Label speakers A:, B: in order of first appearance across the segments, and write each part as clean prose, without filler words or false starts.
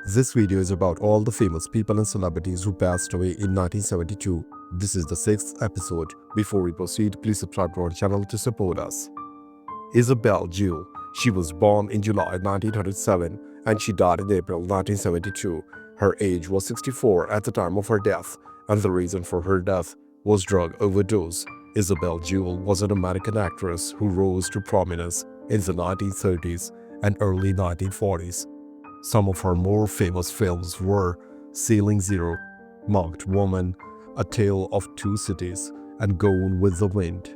A: This video is about all the famous people and celebrities who passed away in 1972. This is the 6th episode. Before we proceed, please subscribe to our channel to support us. Isabel Jewell. She was born in July 1907 and she died in April 1972. Her age was 64 at the time of her death, and the reason for her death was drug overdose. Isabel Jewell was an American actress who rose to prominence in the 1930s and early 1940s. Some of her more famous films were Sailing Zero, Marked Woman, A Tale of Two Cities, and Gone with the Wind.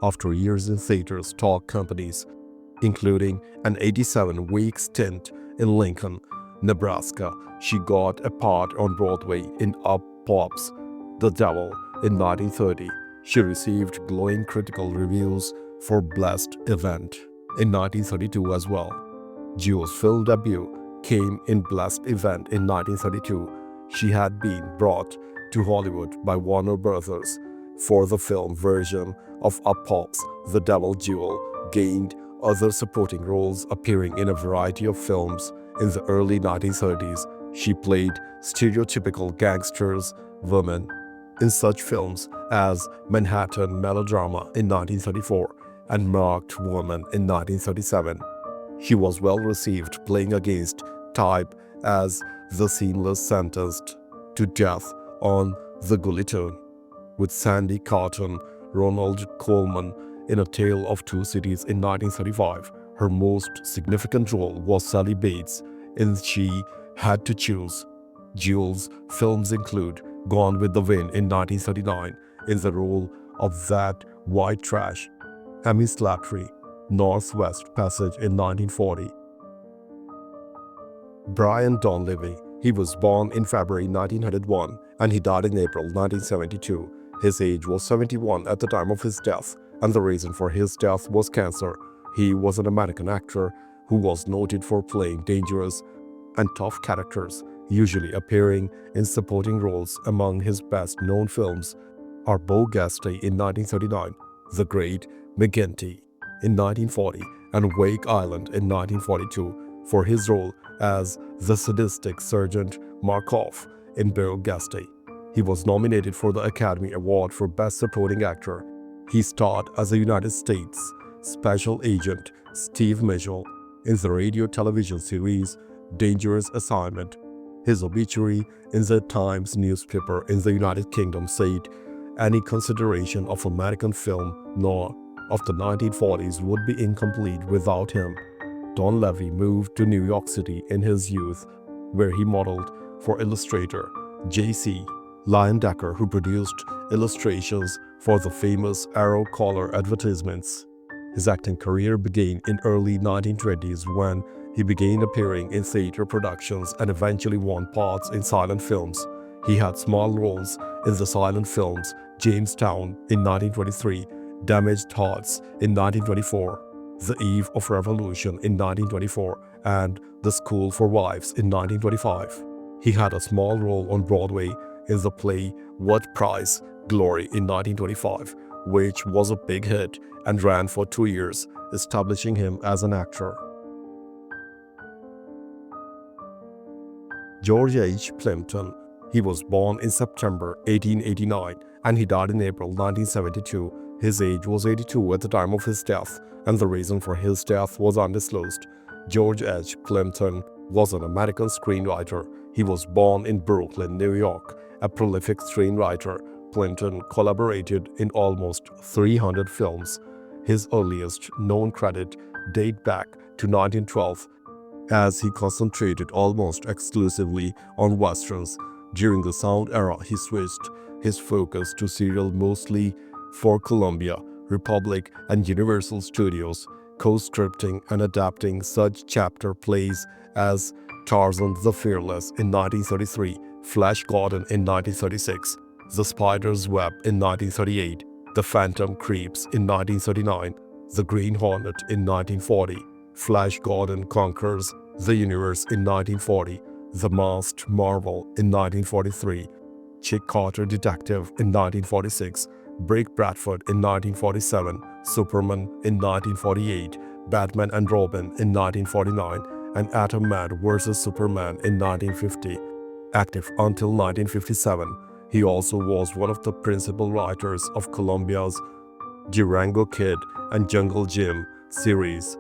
A: After years in theater stock companies, including an 87-week stint in Lincoln, Nebraska, she got a part on Broadway in Up Pop's The Devil in 1930. She received glowing critical reviews for Blessed Event in 1932 as well. Jewell's film debut came in Blessed Event in 1932. She had been brought to Hollywood by Warner Brothers for the film version of Up Pop's The Devil. Jewell gained other supporting roles, appearing in a variety of films in the early 1930s. She played stereotypical gangsters women in such films as Manhattan Melodrama in 1934 and Marked Woman in 1937. She was well received, playing against type as the seamless sentenced to death on The Guillotine, with Sandy Carton, Ronald Colman in A Tale of Two Cities in 1935. Her most significant role was Sally Bates in She Had to Choose. Jewell's films include Gone with the Wind in 1939 in the role of that white trash, Emmy Slattery, Northwest Passage in 1940. Brian Donlevy. He was born in February 1901 and he died in April 1972. His age was 71 at the time of his death, and the reason for his death was cancer. He was an American actor who was noted for playing dangerous and tough characters, usually appearing in supporting roles. Among his best-known films are Bogaste in 1939, The Great McGinty in 1940, and Wake Island in 1942 for his role as the sadistic Sergeant Markov in Bogaste. He was nominated for the Academy Award for Best Supporting Actor. He starred as a United States Special Agent Steve Mitchell in the radio-television series Dangerous Assignment. His obituary in the Times newspaper in the United Kingdom said, "Any consideration of American film noir of the 1940s would be incomplete without him." Donlevy moved to New York City in his youth, where he modeled for illustrator J.C. Leyendecker, who produced illustrations for the famous Arrow collar advertisements. His acting career began in early 1920s when he began appearing in theater productions and eventually won parts in silent films. He had small roles in the silent films Jamestown in 1923, Damaged Hearts in 1924, The Eve of Revolution in 1924, and The School for Wives in 1925. He had a small role on Broadway in the play What Price? Glory in 1925, which was a big hit and ran for 2 years, establishing him as an actor. George H. Plimpton. He was born in September 1889 and he died in April 1972. His age was 82 at the time of his death, and the reason for his death was undisclosed. George H. Plimpton was an American screenwriter. He was born in Brooklyn, New York. A prolific screenwriter, Plimpton collaborated in almost 300 films. His earliest known credit date back to 1912, as he concentrated almost exclusively on westerns. During the sound era, he switched his focus to serial, mostly for Columbia, Republic, and Universal Studios, co-scripting and adapting such chapter plays as Tarzan the Fearless in 1933, Flash Gordon in 1936, The Spider's Web in 1938, The Phantom Creeps in 1939, The Green Hornet in 1940, Flash Gordon Conquers the Universe in 1940, The Masked Marvel in 1943, Chick Carter Detective in 1946, Brick Bradford in 1947, Superman in 1948, Batman and Robin in 1949, and Atom Man vs. Superman in 1950, active until 1957. He also was one of the principal writers of Columbia's Durango Kid and Jungle Jim series.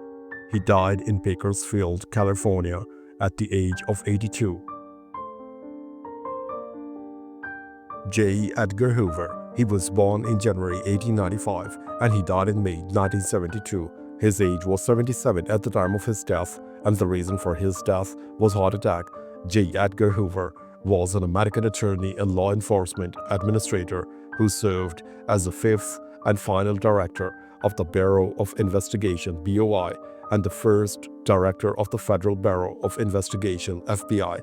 A: He died in Bakersfield, California at the age of 82. J. Edgar Hoover. He was born in January 1895 and he died in May 1972. His age was 77 at the time of his death, and the reason for his death was heart attack. J. Edgar Hoover was an American attorney and law enforcement administrator who served as the fifth and final director of the Bureau of Investigation (BOI) and the first director of the Federal Bureau of Investigation (FBI).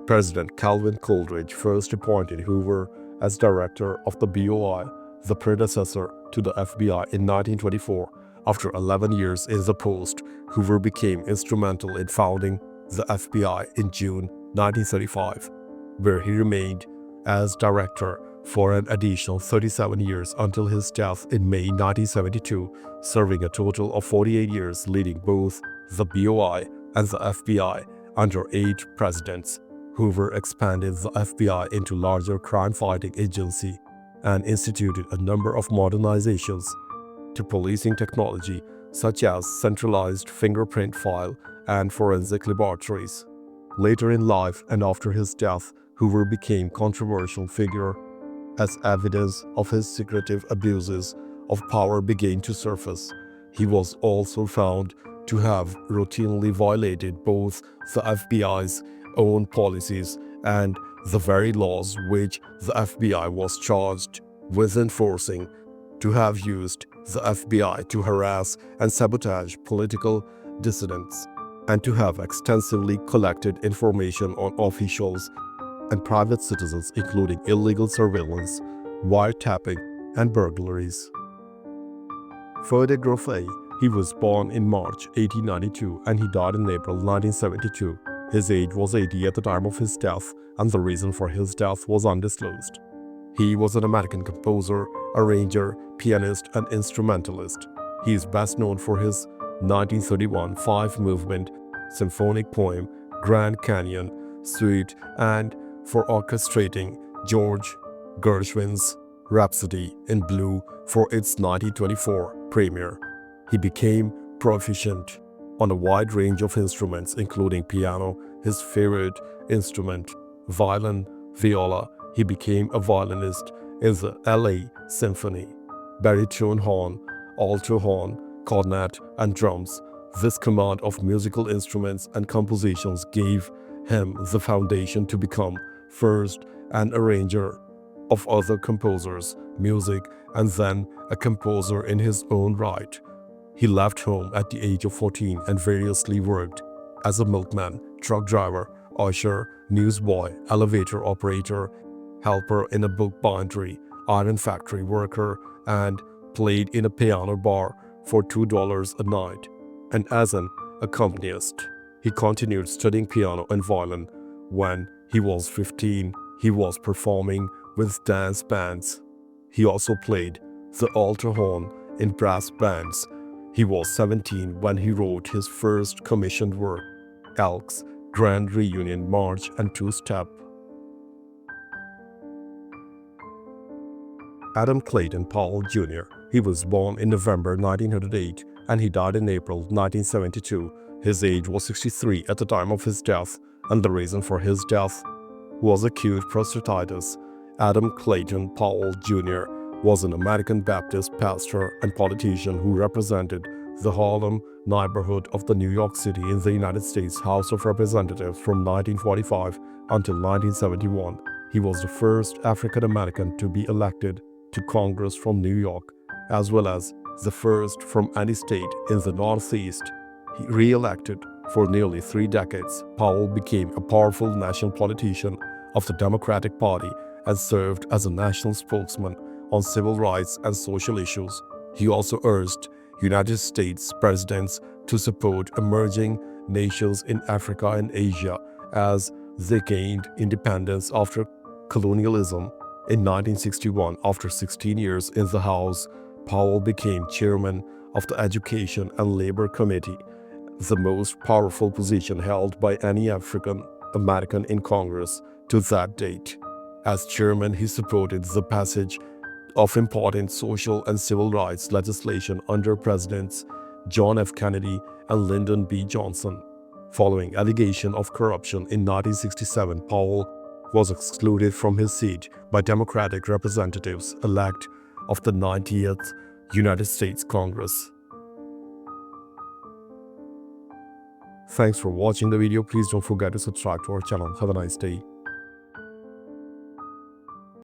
A: President Calvin Coolidge first appointed Hoover as director of the BOI, the predecessor to the FBI, in 1924. After 11 years in the post, Hoover became instrumental in founding the FBI in June 1935, where he remained as director for an additional 37 years until his death in May 1972, serving a total of 48 years leading both the BOI and the FBI under 8 presidents. Hoover expanded the FBI into larger crime-fighting agency and instituted a number of modernizations to policing technology such as centralized fingerprint file and forensic laboratories. Later in life and after his death, Hoover became a controversial figure as evidence of his secretive abuses of power began to surface. He was also found to have routinely violated both the FBI's own policies and the very laws which the FBI was charged with enforcing, to have used the FBI to harass and sabotage political dissidents, and to have extensively collected information on officials and private citizens, including illegal surveillance, wiretapping, and burglaries. Photography. He was born in March 1892 and he died in April 1972. His age was 80 at the time of his death, and the reason for his death was undisclosed. He was an American composer, arranger, pianist, and instrumentalist. He is best known for his 1931 5-movement symphonic poem Grand Canyon Suite and for orchestrating George Gershwin's Rhapsody in Blue for its 1924 premiere. He became proficient on a wide range of instruments, including piano, his favorite instrument, violin, viola. He became a violinist in the LA Symphony, baritone horn, alto horn, cornet, and drums. This command of musical instruments and compositions gave him the foundation to become first an arranger of other composers' music and then a composer in his own right. He left home at the age of 14 and variously worked as a milkman, truck driver, usher, newsboy, elevator operator, helper in a book bindery, iron factory worker, and played in a piano bar for $2 a night. And as an accompanist, he continued studying piano and violin. When he was 15, he was performing with dance bands. He also played the alto horn in brass bands. He was 17 when he wrote his first commissioned work, Elk's Grand Reunion March and Two-Step. Adam Clayton Powell Jr. He was born in November 1908 and he died in April 1972. His age was 63 at the time of his death, and the reason for his death was acute prostatitis. Adam Clayton Powell Jr. was an American Baptist pastor and politician who represented the Harlem neighborhood of the New York City in the United States House of Representatives from 1945 until 1971. He was the first African American to be elected to Congress from New York, as well as the first from any state in the Northeast. He re-elected for nearly 3 decades. Powell became a powerful national politician of the Democratic Party and served as a national spokesman on civil rights and social issues. He also urged United States presidents to support emerging nations in Africa and Asia as they gained independence after colonialism. In 1961, after 16 years in the House, Powell became chairman of the Education and Labor Committee, the most powerful position held by any African American in Congress to that date. As chairman, he supported the passage of important social and civil rights legislation under Presidents John F. Kennedy and Lyndon B. Johnson. Following allegation of corruption in 1967, Powell was excluded from his seat by Democratic representatives-elect of the 90th United States Congress. Thanks for watching the video. Please don't forget to subscribe to our channel. Have a nice day.